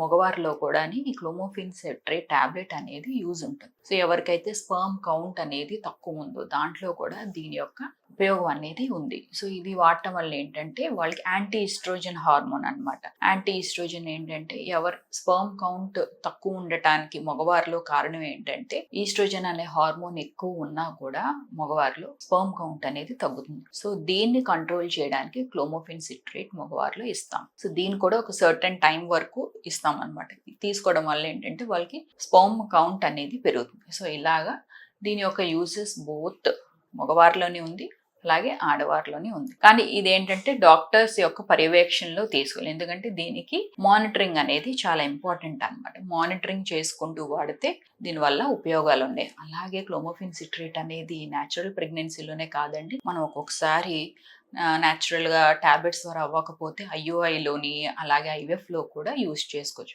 మగవారిలో కూడా ఈ క్లోమోఫిన్ citrate tablet అనేది యూజ్ ఉంటుంది. సో ఎవరికైతే స్పర్మ్ కౌంట్ అనేది తక్కువ ఉందో దాంట్లో కూడా దీని యొక్క ఉపయోగం అనేది ఉంది. సో ఇది వాడటం వల్ల ఏంటంటే వాళ్ళకి యాంటీ ఈస్ట్రోజన్ హార్మోన్ అనమాట. యాంటీ ఈస్ట్రోజన్ ఏంటంటే ఎవరు స్పర్మ్ కౌంట్ తక్కువ ఉండటానికి మగవారిలో కారణం ఏంటంటే ఈస్ట్రోజన్ అనే హార్మోన్ ఎక్కువ ఉన్నా కూడా మగవారిలో స్పర్మ్ కౌంట్ అనేది తగ్గుతుంది. సో దీన్ని కంట్రోల్ చేయడానికి క్లోమోఫిన్ సిట్రేట్ మగవారిలో ఇస్తాం. సో దీన్ని కూడా ఒక సర్టెన్ టైం వరకు ఇస్తాం అనమాట. తీసుకోవడం వల్ల ఏంటంటే వాళ్ళకి స్పర్మ్ కౌంట్ అనేది పెరుగుతుంది. సో ఇలాగా దీని యొక్క యూజెస్ బోత్ మగవారిలోనే ఉంది, అలాగే ఆడవారిలోనే ఉంది. కానీ ఇదేంటంటే డాక్టర్స్ యొక్క పర్యవేక్షణలో తీసుకోవాలి. ఎందుకంటే దీనికి మానిటరింగ్ అనేది చాలా ఇంపార్టెంట్ అనమాట. మానిటరింగ్ చేసుకుంటూ వాడితే దీనివల్ల ఉపయోగాలు ఉన్నాయి. అలాగే క్లోమోఫిన్ సిట్రేట్ అనేది న్యాచురల్ ప్రెగ్నెన్సీలోనే కాదండి, మనం ఒక్కొక్కసారి న్యాచురల్గా టాబ్లెట్స్ ద్వారా అవ్వకపోతే IUIలోని అలాగే IVFలో కూడా యూజ్ చేసుకోవచ్చు.